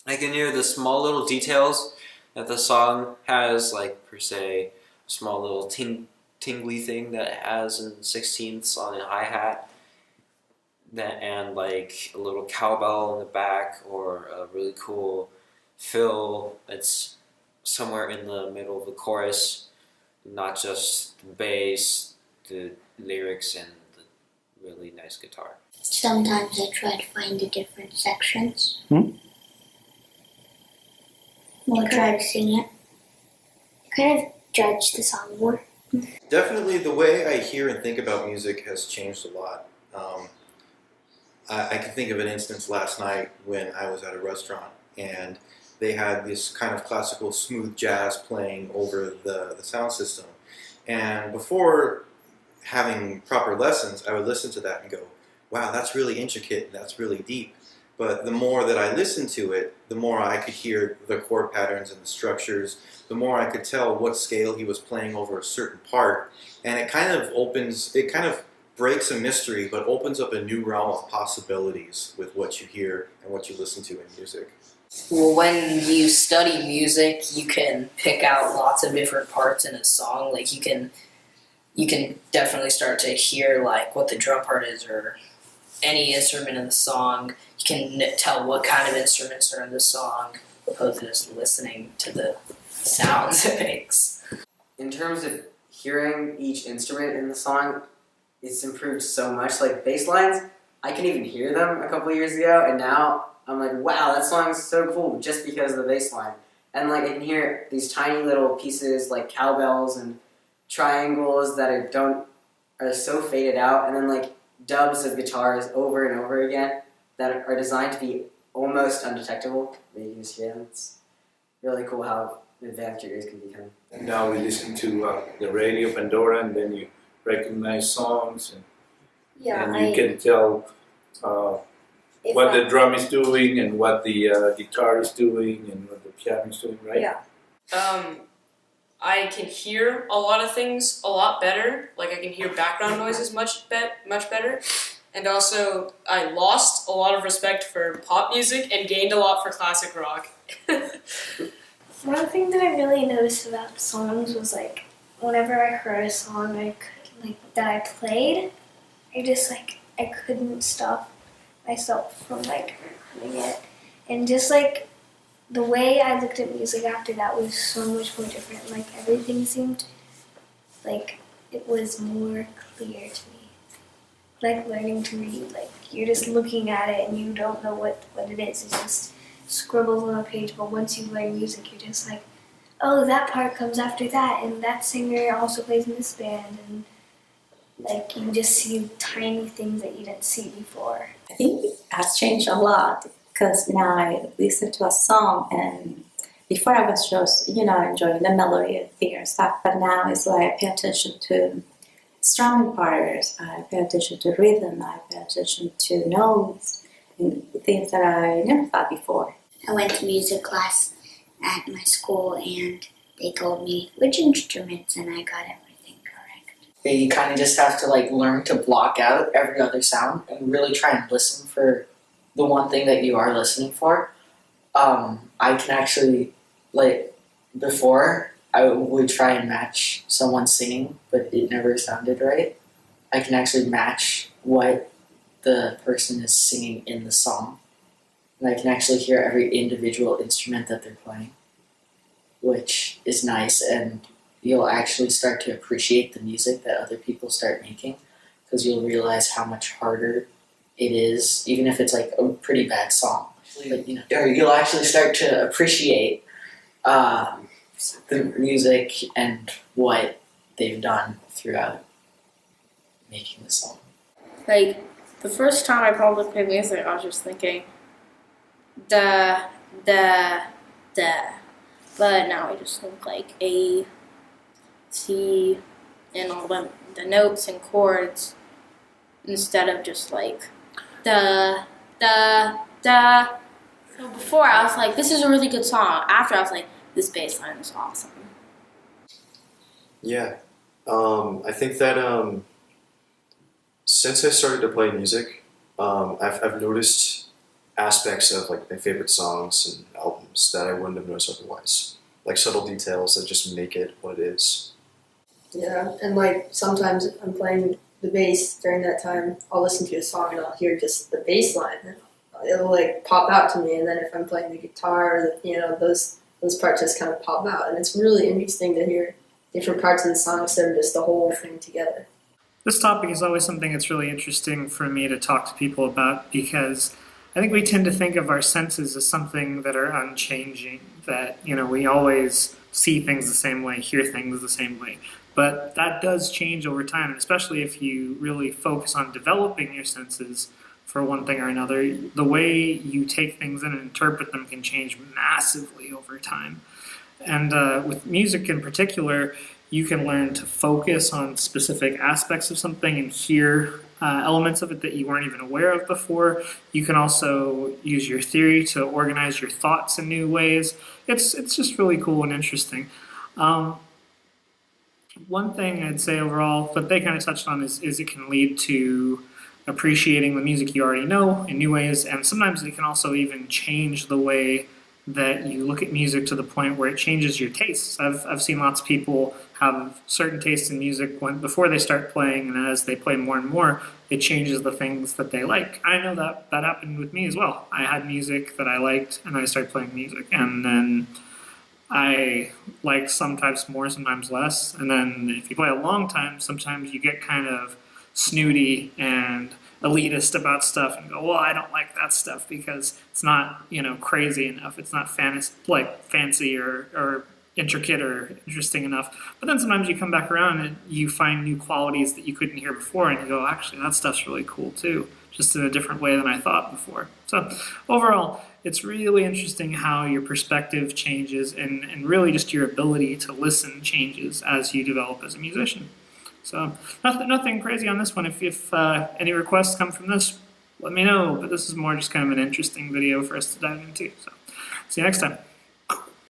I can hear the small little details that the song has, like per se, a small little tingly thing that it has in sixteenths on a hi-hat, that and like a little cowbell in the back, or a really cool fill that's somewhere in the middle of the chorus, not just the bass, the lyrics, and the really nice guitar. Sometimes I try to find the different sections. Or try to sing it. Kind of judge the song more. Definitely the way I hear and think about music has changed a lot. I can think of an instance last night when I was at a restaurant and they had this kind of classical smooth jazz playing over the sound system. And before having proper lessons, I would listen to that and go, wow, that's really intricate, that's really deep. But the more that I listened to it, the more I could hear the chord patterns and the structures, the more I could tell what scale he was playing over a certain part. And it kind of breaks a mystery, but opens up a new realm of possibilities with what you hear and what you listen to in music. Well, when you study music, you can pick out lots of different parts in a song. Like you can definitely start to hear like what the drum part is or any instrument in the song. You can tell what kind of instruments are in the song, opposed to just listening to the sounds it makes. In terms of hearing each instrument in the song, it's improved so much. Like bass lines, I can even hear them a couple years ago, and now I'm like, wow, that song is so cool just because of the bass line. And like I can hear these tiny little pieces like cowbells and triangles that are so faded out, and then like dubs of guitars over and over again that are designed to be almost undetectable. But you can just hear them. It's really cool how advanced your ears can become. And now we listen to the radio, Pandora, and then you recognize songs, and you can tell what the drum is doing and what the guitar is doing and what the piano is doing, right? Yeah. I can hear a lot of things a lot better. Like I can hear background noises much better. And also, I lost a lot of respect for pop music and gained a lot for classic rock. One thing that I really noticed about songs was like whenever I heard a song that I played, I couldn't stop myself from like humming it. And just like the way I looked at music after that was so much more different. Like everything seemed like it was more clear to me. Like learning to read, like you're just looking at it and you don't know what it is. It's just scribbles on a page, but once you learn music, you're just like, oh, that part comes after that, and that singer also plays in this band, and like you just see tiny things that you didn't see before. I think it has changed a lot because now I listen to a song, and before I was just, enjoying the melody and figure stuff, but now it's like I pay attention to strumming parts, I pay attention to rhythm, I pay attention to notes, and things that I never thought before. I went to music class at my school and they told me which instruments and I got everything correct. You kind of just have to like learn to block out every other sound and really try and listen for the one thing that you are listening for. I can actually, like, before I would try and match someone singing, but it never sounded right. I can actually match what the person is singing in the song. And I can actually hear every individual instrument that they're playing, which is nice, and you'll actually start to appreciate the music that other people start making, because you'll realize how much harder it is, even if it's like a pretty bad song. But, you'll actually start to appreciate the music and what they've done throughout making the song. Like, the first time I probably played music, I was just thinking, da, da, da. But now I just think like A, C, and all the notes and chords, instead of just like da, da, da. So before I was like, this is a really good song. After I was like, this bass line is awesome. Yeah. I think that since I started to play music, I've noticed aspects of like my favorite songs and albums that I wouldn't have noticed otherwise. Like subtle details that just make it what it is. Yeah, and like sometimes I'm playing the bass during that time. I'll listen to a song and I'll hear just the bass line. And it'll like pop out to me, and then if I'm playing the guitar, the piano, those parts just kind of pop out, and it's really interesting to hear different parts of the song instead of just the whole thing together. This topic is always something that's really interesting for me to talk to people about because I think we tend to think of our senses as something that are unchanging, that, we always see things the same way, hear things the same way. But that does change over time, and especially if you really focus on developing your senses for one thing or another, the way you take things in and interpret them can change massively over time. And with music in particular, you can learn to focus on specific aspects of something and hear elements of it that you weren't even aware of before. You can also use your theory to organize your thoughts in new ways. It's just really cool and interesting. One thing I'd say overall that they kind of touched on is it can lead to appreciating the music you already know in new ways, and sometimes it can also even change the way that you look at music to the point where it changes your tastes. I've seen lots of people have certain tastes in music before they start playing, and as they play more and more, it changes the things that they like. I know that happened with me as well. I had music that I liked, and I started playing music, and then I like sometimes more, sometimes less. And then if you play a long time, sometimes you get kind of snooty and elitist about stuff and go, well, I don't like that stuff because it's not, crazy enough. It's not fancy or intricate or interesting enough. But then sometimes you come back around and you find new qualities that you couldn't hear before, and you go, actually, that stuff's really cool too, just in a different way than I thought before. So overall, it's really interesting how your perspective changes and really just your ability to listen changes as you develop as a musician. So nothing crazy on this one. If any requests come from this, let me know. But this is more just kind of an interesting video for us to dive into. So see you next time.